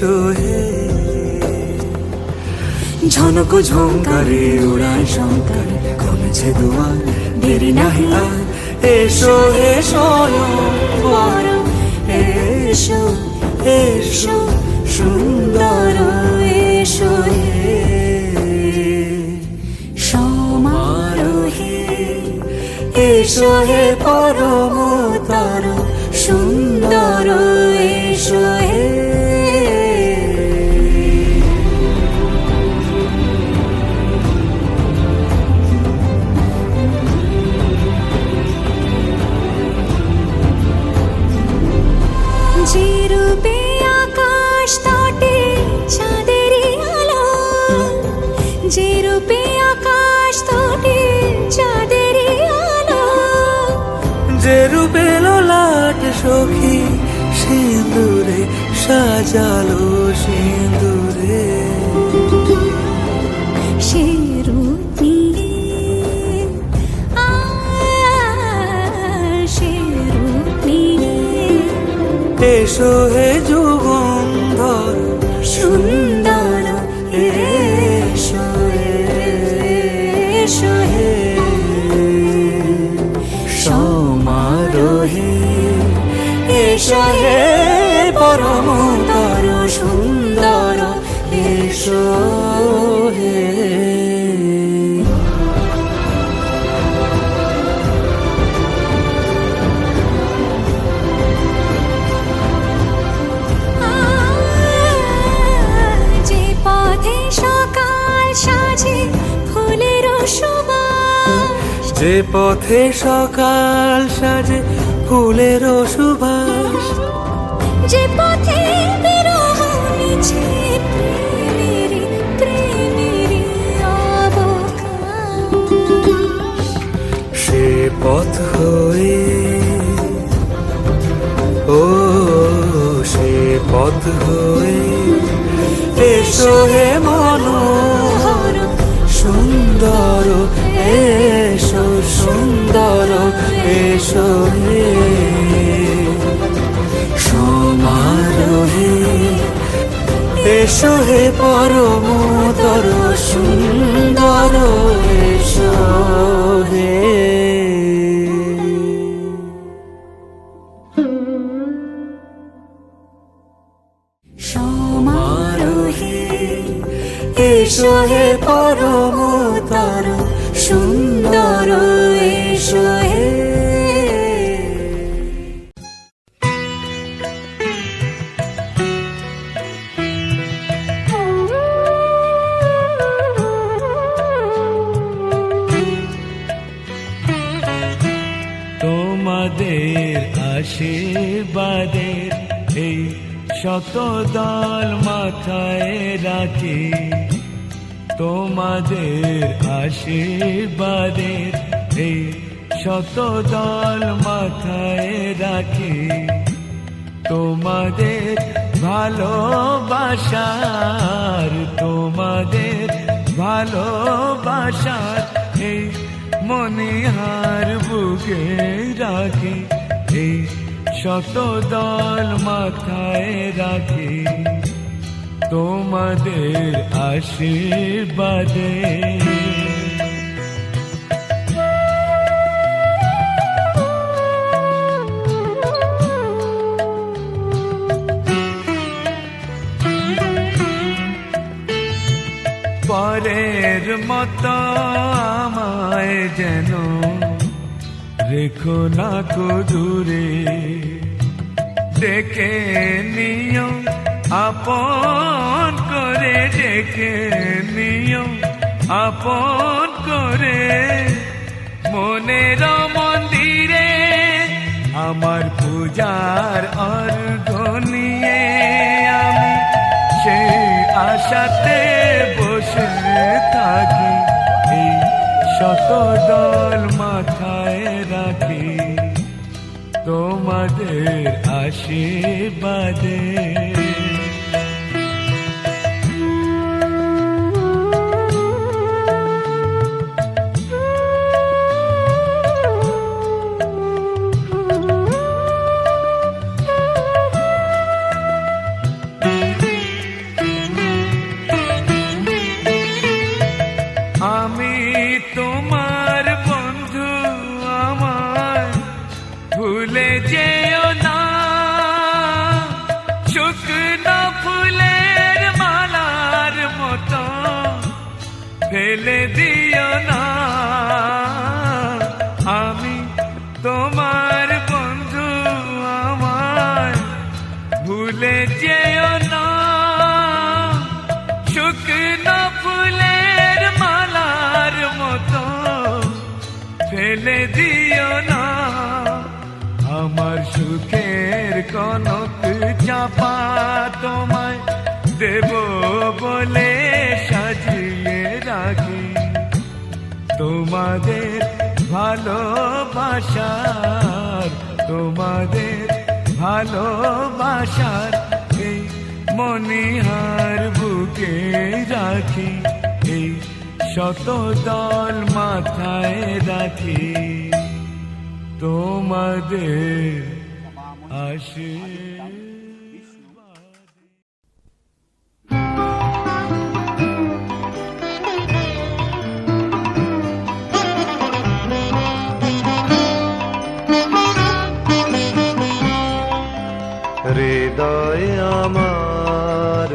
এসো হে ঝনক ঝঙ্কারে উড়ায় শঙ্কারে খুলেছে দুয়ার দেরি নাহি আর এসো হে স্বয়ংবর এসো এসো সুন্দর এসো হে সমারোহে এসো হে পরমতর সুন্দর এসো হে যে রূপে আকাশ তটে চাঁদেরই আলো যে রূপে আকাশ তটে চাঁদেরই আলো যে রূপে লোলাট সখী সিঁদুরে সাজালো সিঁদুরে সে রূপ নিয়ে সে রূপ নিয়ে এসো হে যুগন্ধর সুন্দর এসো এসো হে সমারোহে এসো হে পরমতর সুন্দর এসো হে যে পথে সকাল সাজে ফুলের সুবাস যে পথে বিরহ মিছে প্রেমেরই প্রেমেরই অবকাশ সে পথ হয়ে ও সে পথ হয়ে এসো হে মনোহর সুন্দর এসো সুন্দর এসো হে সমারোহে এসো হে পরমতর সুন্দর এসো হে সমারোহে এসো হে পরমতর সুন্দর এসো হে তোমাদের আশীর্বাদের এই শত দল মাথায় রাখি তোমাদের আশীর্বাদের এই শত দল মাথায় রাখি তোমাদের ভালোবাসার তোমাদের ভালোবাসার এই মনিহার বুকে রাখি এই শত দল মাথায় রাখি তোমাদের আশীর্বাদে পরের মতো আমায় যেন রেখো না কো দূরে ডেকে নিও আপন করে ডেকে নিও আপন করে মনের মন্দিরে আমার পূজার অর্ঘ নিয়ে আমি সেই আশাতে বসে থাকি এই শত দল মাথায় রাখি তোমাদের আশীর্বাদে ফেলে দিও না। আমি তোমার বন্ধু, আমায় ভুলে যেও না। শুকনো ফুলের মালার মতো ফেলে দিও না। আমার সুখের কনক চাপা তোমায় দেব বলে সাজিয়ে রাখি। তোমাদের ভালোবাসার, তোমাদের ভালোবাসার এই মনিহার বুকে রাখি, এই শত দল মাথায় রাখি। তোমাদের আশীর্বাদ। হৃদয় আমার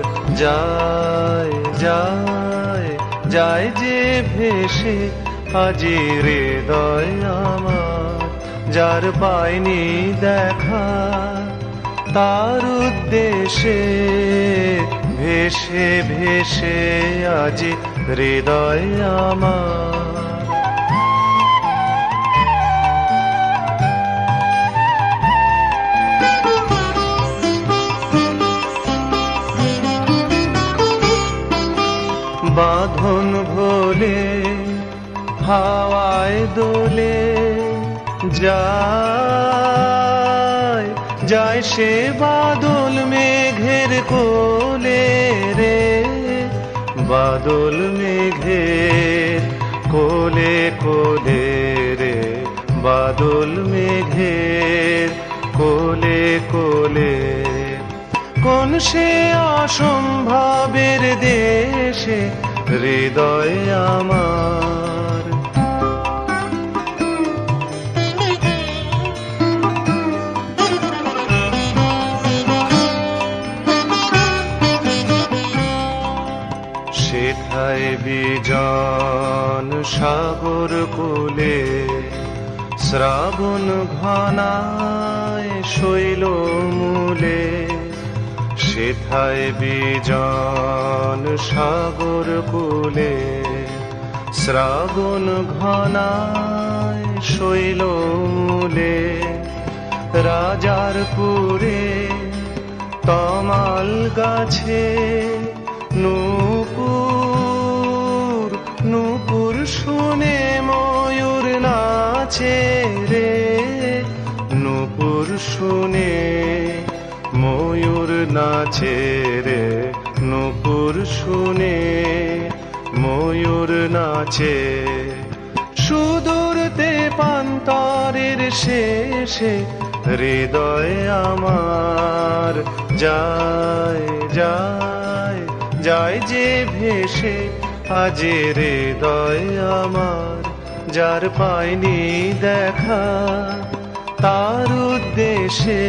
যায় যায় যায় যে ভেসে, আজি হৃদয় আমার যার পায়নি দেখা, তার উদ্দেশ্যে ভেসে ভেসে আজি হৃদয় আমার। বাঁধন ভোলে হাওয়ায় দোলে যায় যায় সে বাদল মেঘের কোলে রে, বাদল মেঘের কোলে কোলে রে, বাদল মেঘের কোলে কোলে। কোন সে অসম্ভবের দেশে হৃদয় আমার। সেথায় বিজন সাগর কোলে, শ্রাবণ ঘনায় শৈল মূলে। সেথায় বিজন সাগর কোলে, শ্রাবণ ঘনায় শৈল মূলে। রাজারপুরে তমাল গাছে নূপুর নূপুর শুনে ময়ূর নাচে রে, নূপুর শুনে ময়ূর নাচে রে, নূপুর শুনে ময়ূর নাচে। সুদূর তেপান্তরের শেষে হৃদয় আমার যায় যায় যায় যে ভেসে, আজ হৃদয় আমার যার পায়নি দেখা, তার উদ্দেশ্যে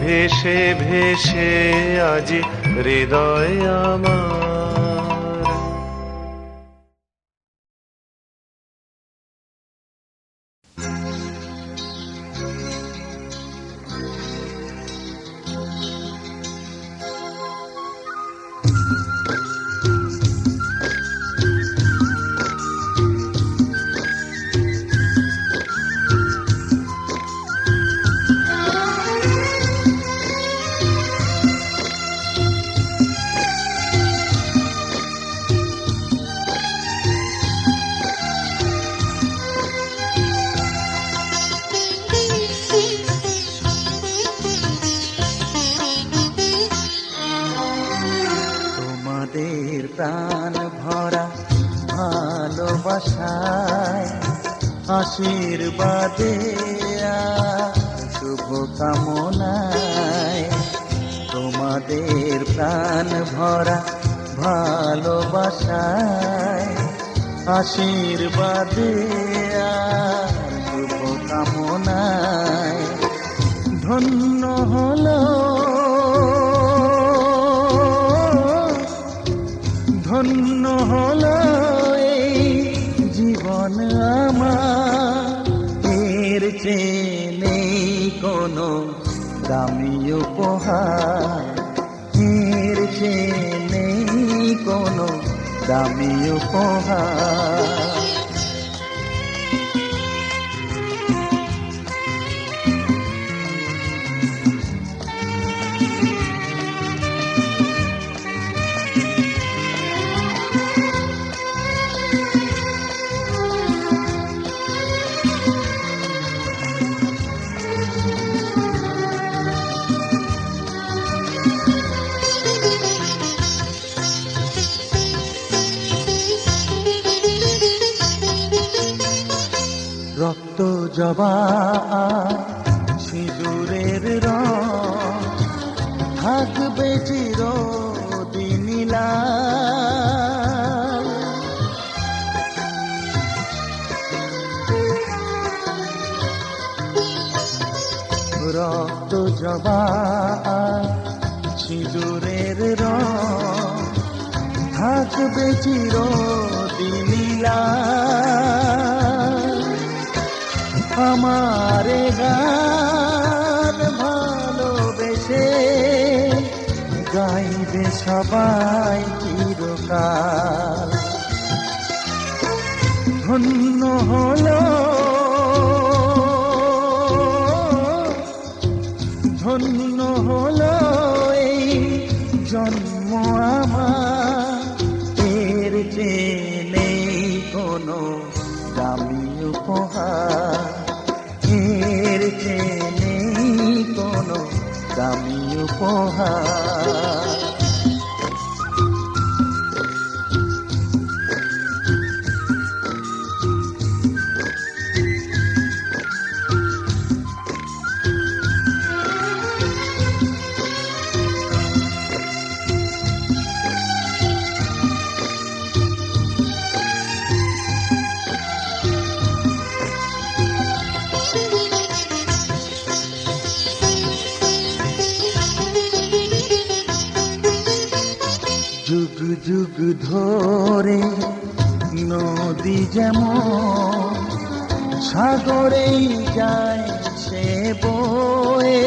ভেসে ভেসে আজ হৃদয় আমার। প্রাণ ভরা ভালোবাসায় আশীর্বাদে শুভ কামনায়, তোমাদের প্রাণ ভরা ভালোবাসায় আশীর্বাদে শুভ কামনায় ধন্য হলো ধন্য হলো এই জীবন আমার, এর চেয়ে নেই কোনো দামি উপহার, এর চেয়ে নেই কোনো দামি উপহার। রক্ত জবা সিঁদুরের রং থাকবে চিরদিন লাল। রক্ত জবা সিঁদুরের রং থাকবে চিরদিন লাল। আমারে গান ভালোবেসে গাইবে সবাই চিরকাল। ধন্য হলো, ধন্য হলো এই জন্ম আমার, এর চেয়ে নেই কোনো দামি উপহার, এর চেয়ে নেই কোনো দামি উপহার। যুগ যুগ ধরে নদী যেমন সাগরেই যায় সে বয়ে,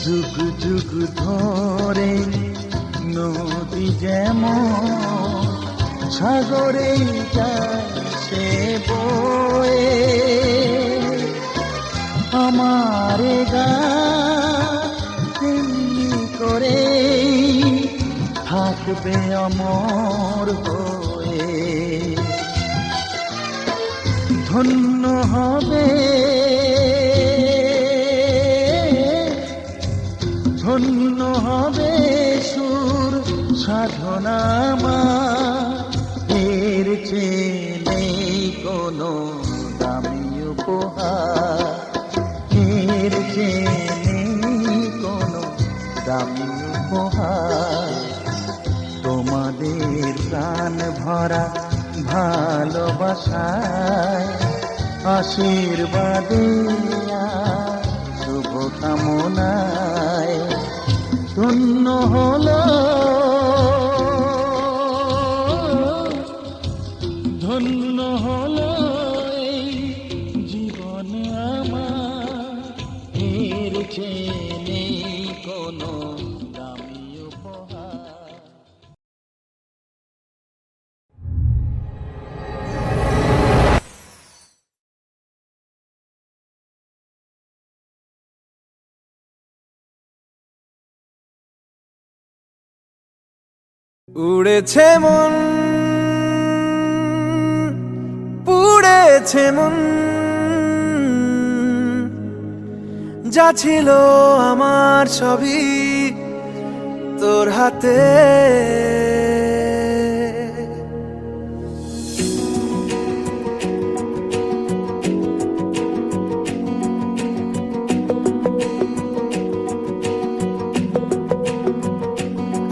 যুগ যুগ ধরে নদী যেমন সাগরেই যায় সে বয়ে, আমারে গানি করে থাকবে অমর হয়ে। ধন্য হবে, ধন্য হবে সুর সাধনা আমার, এর চেয়ে নেই কোনো দামি উপহার, এর চেয়ে নেই কোনো দামি উপহার। তোমাদের প্রাণ ভরা ভালোবাসায় আশীর্বাদে শুভ কামনায় ধন্য হলো, ধন্য হলো এই জীবন আমার, এর চেয়ে নেই কোনো দামি উপহার। উড়েছে মন, পুড়েছে মন, যা ছিল আমার সবই তোর হাতে।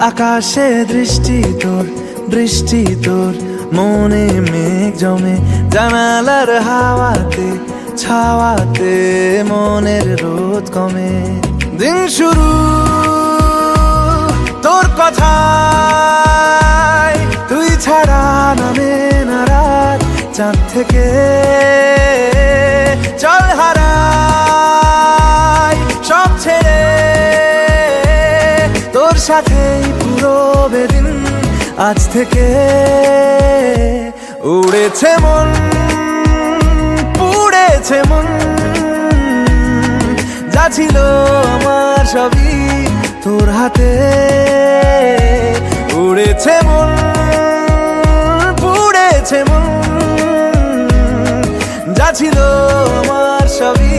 আকাশে দৃষ্টি তোর, বৃষ্টি তোর, মনে মেঘ জমে, জানালার হাওয়াতে ছাওয়াতে মনের রোদ কমে। দিন শুরু তোর কথায়, তুই ছাড়া নামে না রাত। চাঁদ থেকে চল হারাই সব ছেড়ে, তোর সাথেই পুরো বেদিন। আজ থেকে উড়েছে মন, পুড়েছে মন, যা ছিল আমার সবই তোর হাতে। উড়েছে মন, পুড়েছে মন, যা ছিল আমার সবই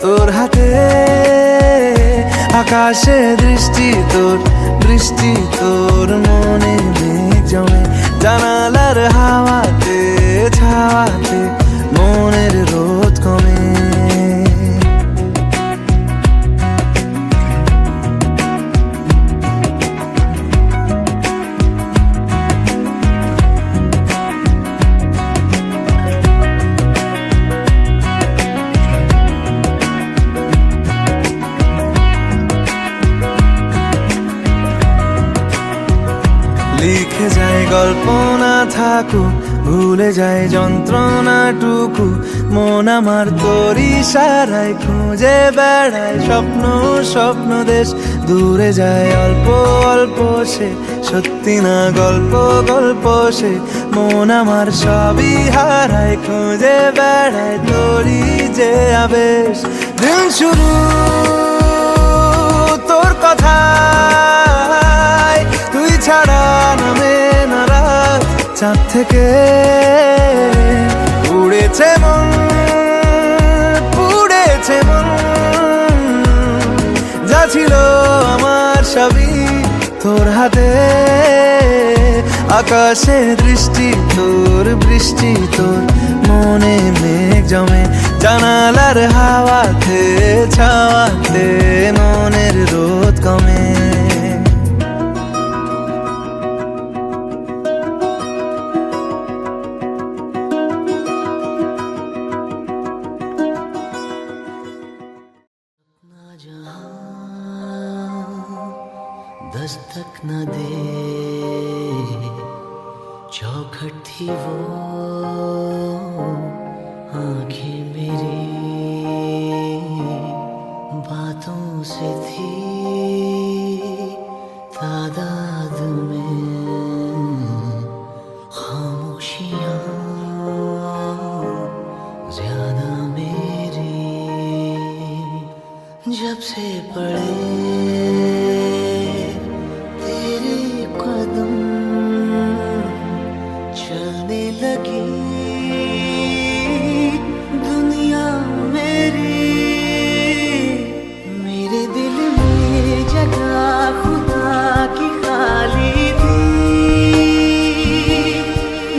তোর হাতে। আকাশে দৃষ্টি তোর, বৃষ্টি তোর, মনে মেঘ জমে। জানালার হাওয়াতে ছাওয়াতে মনের রোদ কমে। লিখে যায় গল্প না থাকুক, ভুলে যায় যন্ত্রণাটুকু। মন আমার তোর ইশারায় খুঁজে বেড়ায় স্বপ্ন, স্বপ্ন দেশ। দূরে যায় অল্প অল্প সে, সত্যি না গল্প, গল্প সে। মন আমার সবই হারায়, খুঁজে বেড়ায় তোরই যে আবেশ। দিন শুরু তোর কথায়, তুই ছাড়া নামে না রাত। চাঁদ থেকে উড়েছে মন, পুড়েছে মন, যা ছিল আমার সবই তোর হাতে। আকাশে দৃষ্টি তোর, বৃষ্টি তোর, মনে মেঘ জমে। জানালার হাওয়াতে ছাওয়াতে মনের রোদ কমে। दस्तक न दे चौखट थी वो आंखें मेरी, बातों से थी तादाद में खामोशियाँ ज्यादा मेरी। जब से पड़े चलने लगी दुनिया मेरी। मेरे दिल में जगह खुदा की खाली थी।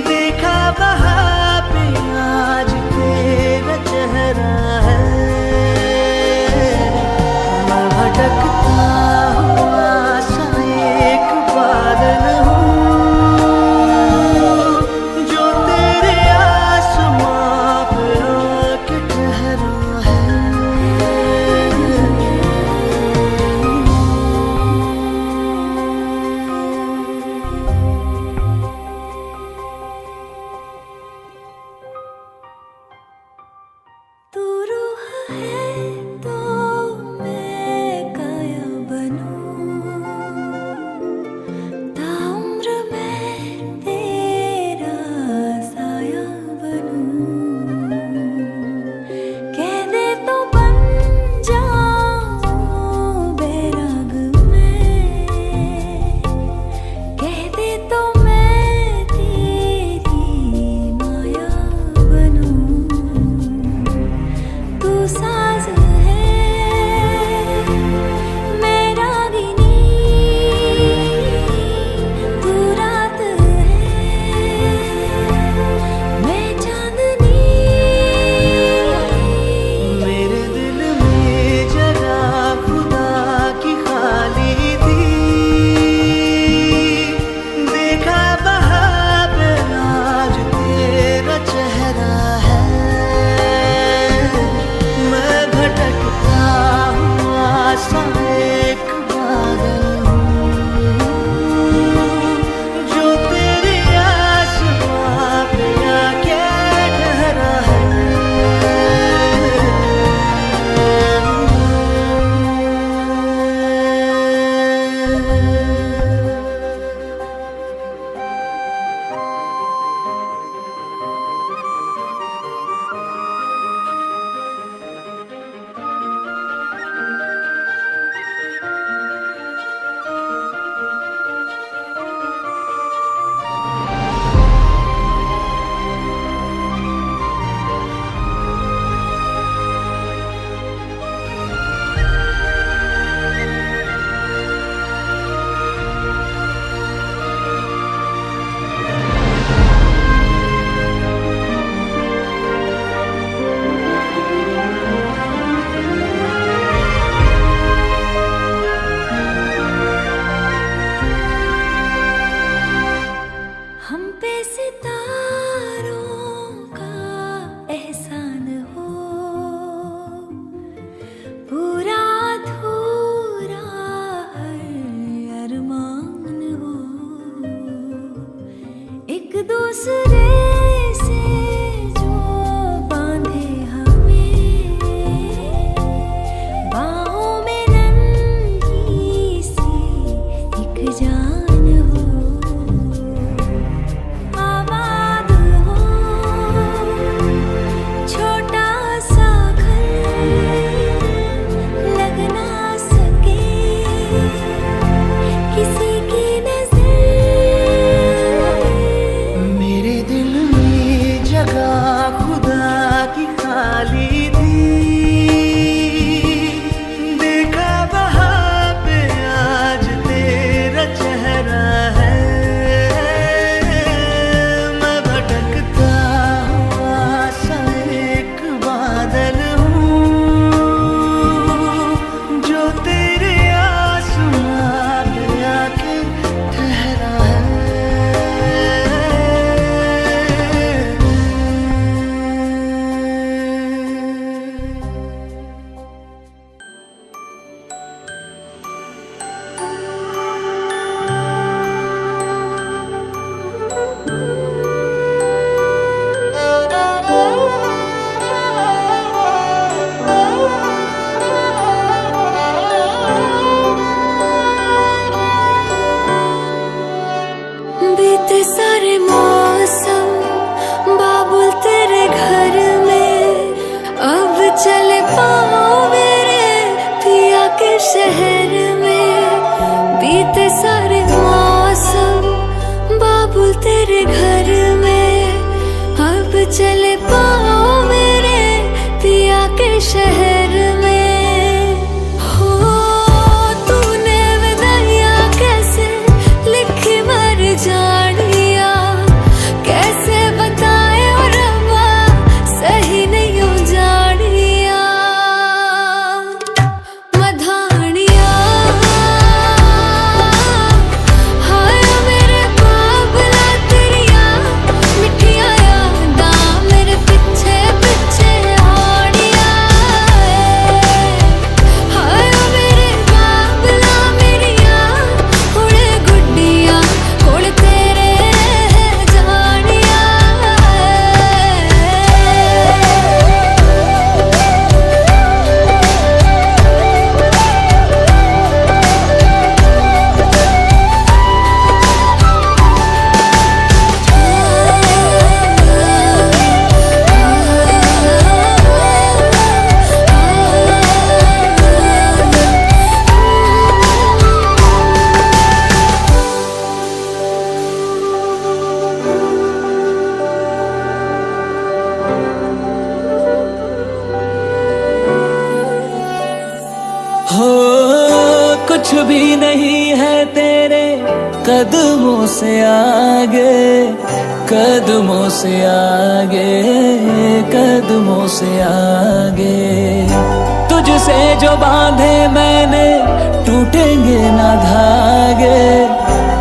देखा वहाँ पे आज तेरा चेहरा है। मैं भटकता शहर में बीते सारे मौसम, बाबुल तेरे घर में अब चले पाओ मेरे पिया के शहर में। हो तूने विदाइयाँ कैसे लिखी मर जानिया, कैसे बताए और रब्बा सही नहीं हो जानिया। मधानिया हाय मेरे बाबला तेरिया मिठिया यादा मेरे पीछे पीछे आनिया। हाय मेरे बाबला मेरिया हुड़े गुड्डिया हुड़ तेरे जानिया। हो कुछ भी नहीं है तेरे कदमों से आगे, कदमों से आगे, कदमों से आगे। तुझसे जो बांधे मैंने टूटेंगे ना धागे,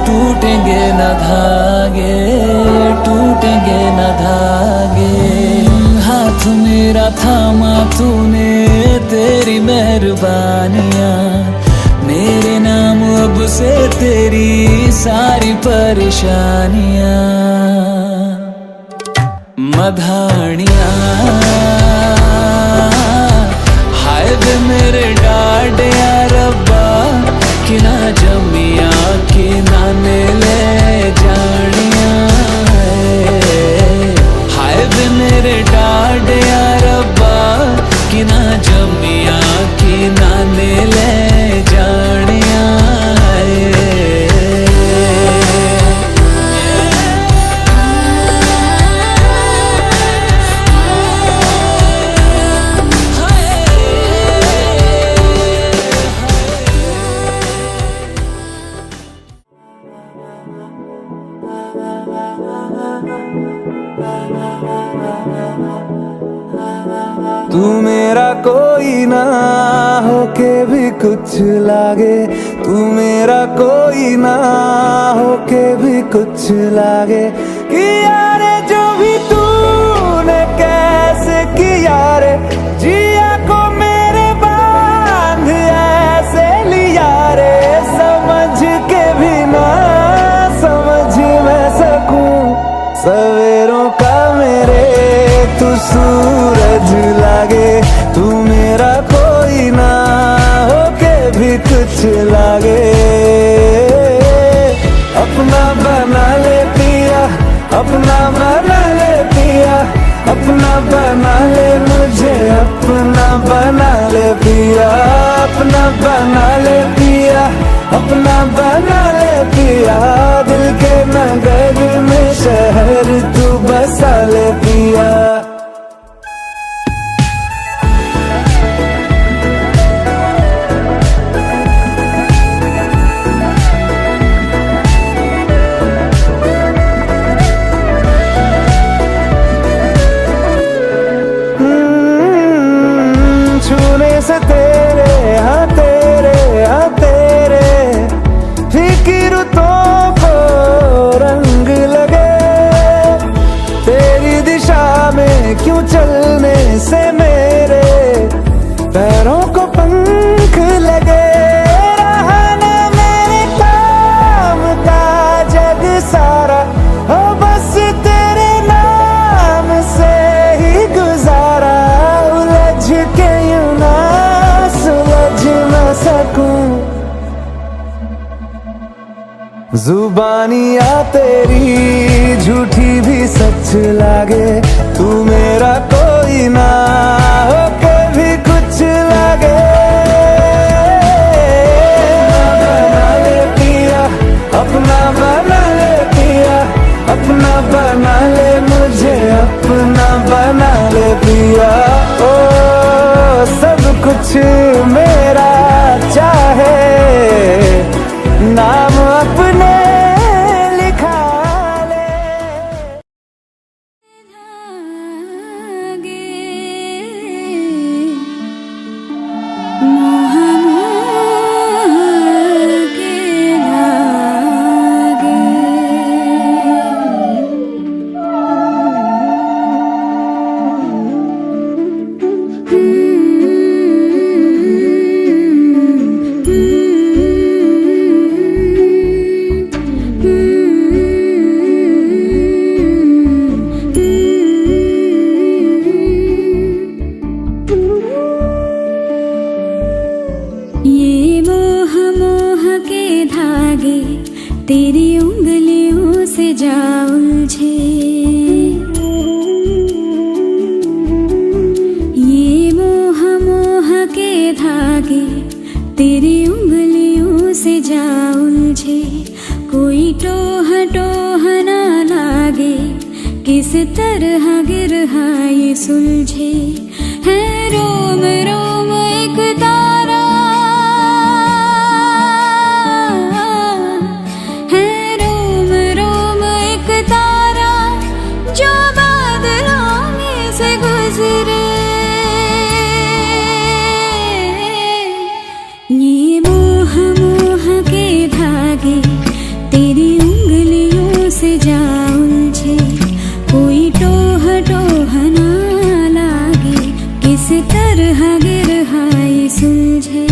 टूटेंगे ना धागे, टूटेंगे ना धागे। हाथ मेरा थामा तूने तेरी मेहरबानियाँ, मेरे नाम अब से तेरी सारी परेशानियाँ। मधानियाँ हाय वे मेरे डाडिया रब्बा कि ना जमिया कि ना ले जानिया। हाय वे मेरे डाडिया रब्बा कि ना जमिया कि ना ले जानिया। तू मेरा कोई ना होके भी कुछ लागे, तू मेरा कोई ना होके भी कुछ लागे। किया रे जो भी तूने कैसे किया रे, जिया को मेरे बांध ऐसे लिया रे। समझ के भी ना समझ मैं सकूं सवेरों का मेरे तू सूरज लागे। तू मेरा कोई ना होके भी कुछ लागे। अपना बना ले पिया, अपना बना ले पिया, अपना बना ले मुझे, अपना बना ले पिया, अपना बना ले पिया, अपना बना ले पिया। दिल के नगर में शहर तू बसा ले पिया। छूने से तेरे हाँ तेरे हाँ तेरे फिक्र तो को रंग लगे। तेरी दिशा में क्यों चलने से मेरे पैरों को पंख लगे। रहा ना मेरे काम का जग सारा, हो बस तेरे नाम से ही गुजारा। उलझ के यूं ना सुलझ ना सकूं, जुबानियाँ तेरी झूठी भी सच लागे। तू मेरा कोई ना होके भी कुछ लागे। ये मोह मोह के धागे तेरी उंगलियों से जा उलझे, ये मोह मोह के धागे तेरी उंगलियों से जा उलझे। कोई टोह टोह ना लागे, किस तरह गिरहा ये सुलझे। है रोम रोम एक तारा, है रोम रोम एक तारा जो बादलों में से गुजरे। ये मोह मोह के धागे तेरी उंगलियों से जा उलझे। कोई टोह टोह ना लागे, किस तरह गिरहा ये सुलझे।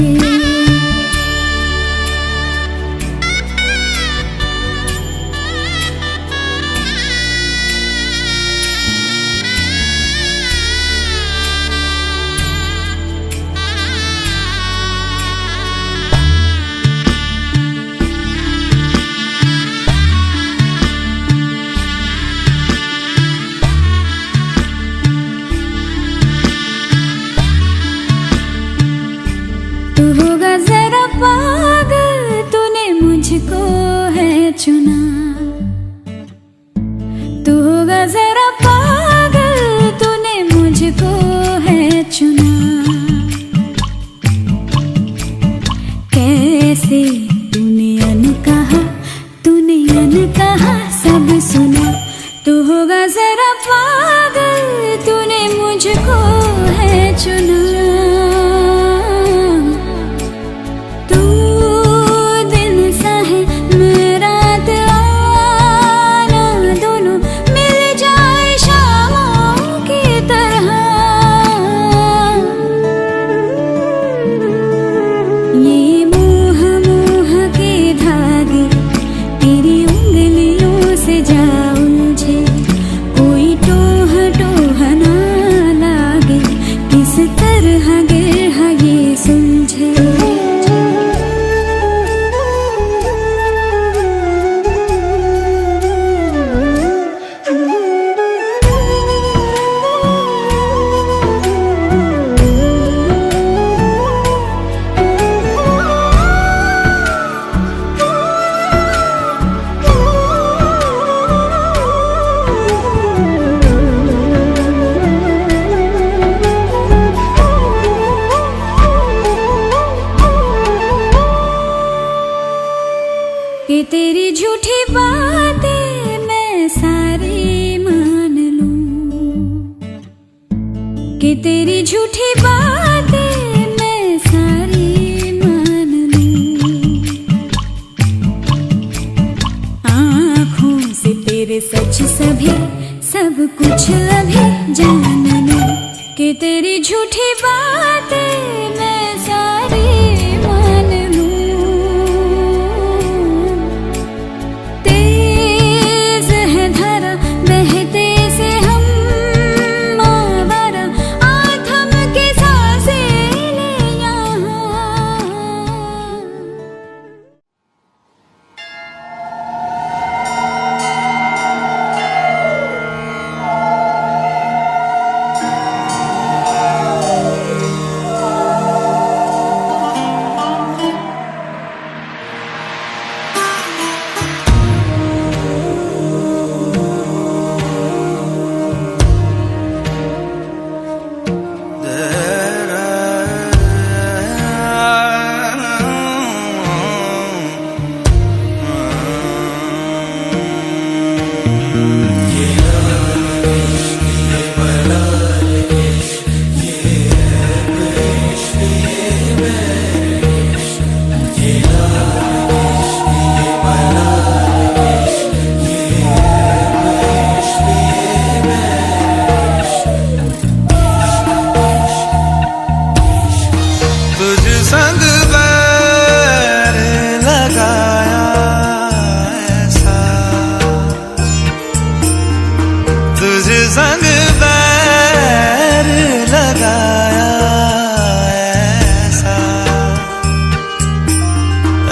तू होगा जरा पागल, तूने मुझको है चुना। तू होगा जरा पागल, तूने मुझको है चुना। कैसे तूने अनकहा सब सुना। तू होगा जरा पागल, तूने मुझको है चुना। ये मोह मोह के धागे तेरी उंगलियों से जा उलझे। कोई टोह टोह ना लागे, किस तरह गिरहा ये सुलझे। कि तेरी झूठी बातें मैं सारी मान लूं, कि तेरी झूठी बातें मैं सारी मान लूं। आँखों से तेरे सच सभी सब कुछ अभी जान लूं, कि तेरी झूठी बातें मैं सारी मान लूं। तेज है धारा बहते से हम आवारा, आथम के सांस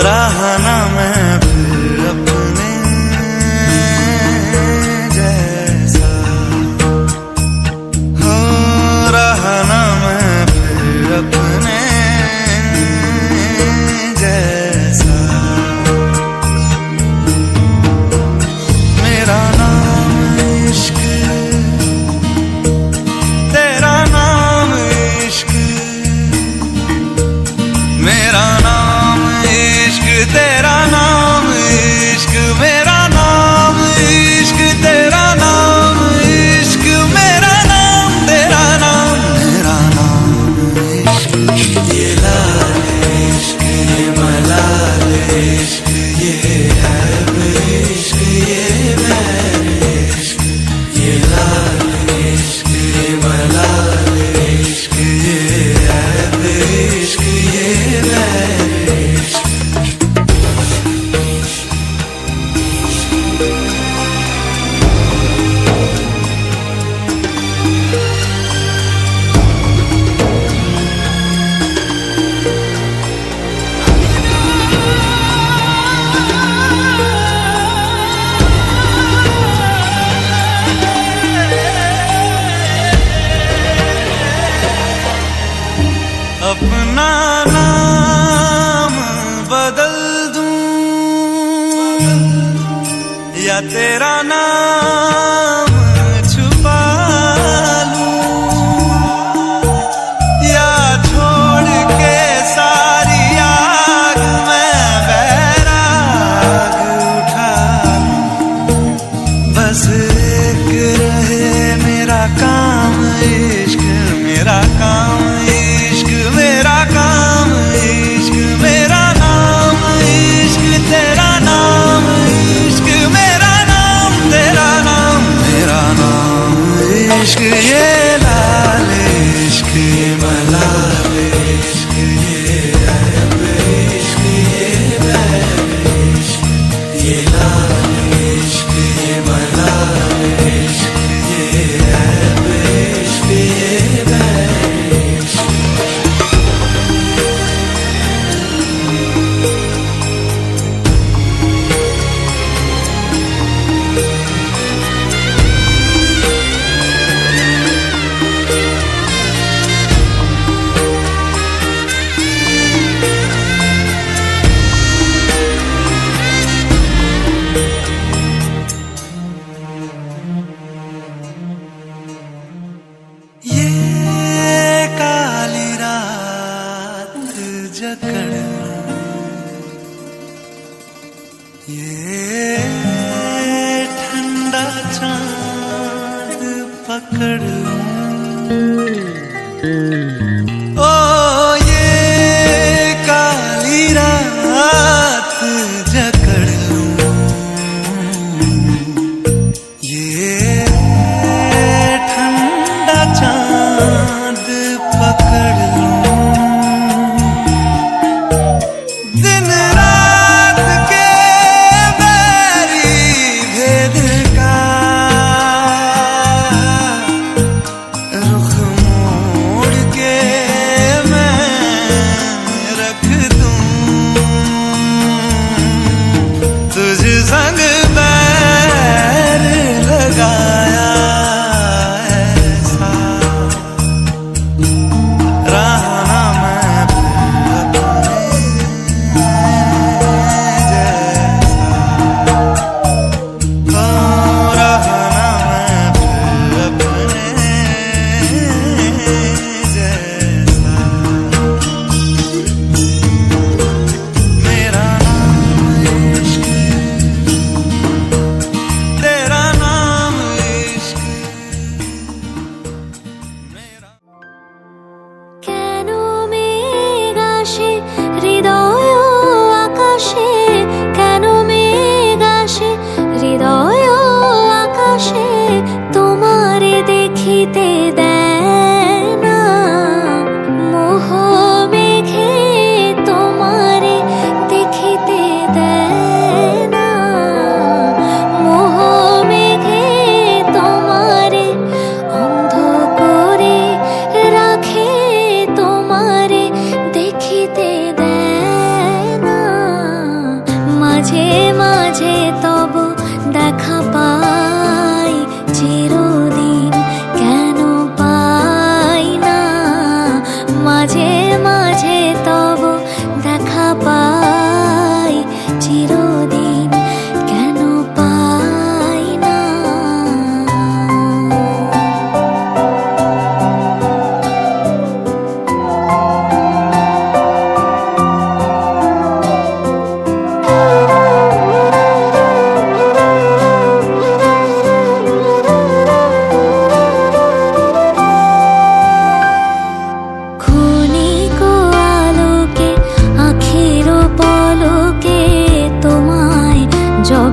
रहा ना मैं फिर अपने जैसा, हो रहा ना मैं फिर अपने जैसा। मेरा नाम इश्क, तेरा नाम इश्क, मेरा नाम इश्क, तेरा नाम इश्क, मेरा नाम इश्क, तेरा नाम इश्क, मेरा नाम तेरा नाम, मेरा नाम इश्क। ये लाल इश्क, ये मलाल इश्क, ये ऐब इश्क, ये बैर इश्क। ये लाल इश्क, ये मलाल इश्क, ये ऐब इश्क, ये बैर इश्क। अपना नाम बदल दूं या तेरा नाम छुपा लूं, या छोड़ के सारी आग मैं बैराग उठा लूं। बस एक रहे मेरा काम इश्क, मेरा काम इश्क, मेरा काम इश्क, मेरा नाम इश्क, तेरा नाम इश्क, मेरा नाम तेरा नाम, मेरा नाम इश्क। ये लाल इश्क, ये मलाल इश्क, ये ऐब इश्क, ये बैर इश्क। ये लाल इश्क, ये मलाल इश्क, ये ऐब इश्क, ये बैर इश्क। ये काली रात जकड़ लूं, ये ठंडा चांद पकड़ लूं, ओ ये काली रात जकड़ लूं, ये ठंडा चांद पकड़ लूं। दिन रात के बैरी भेद का रुख मोड़ के मैं रख दूं, तुझ संग बैर लगाया ऐसा। रहा ना मैं फिर अपने जैसा, हो रहा ना मैं फिर अपने जैसा। मेरा नाम इश्क,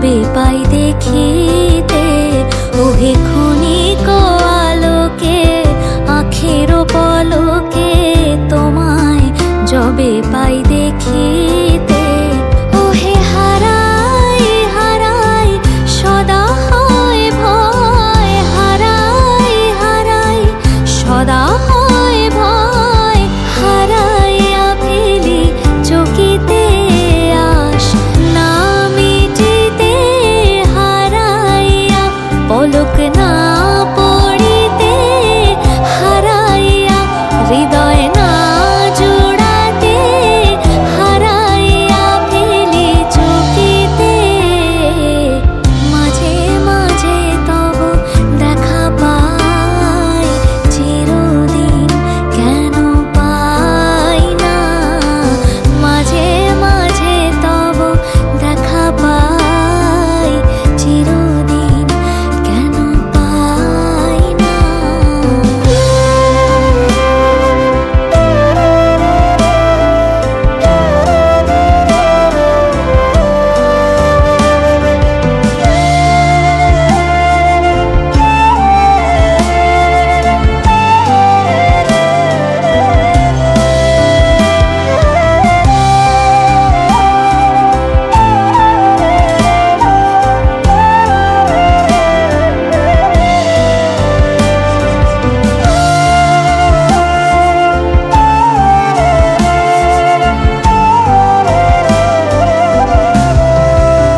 বেপাই দেখে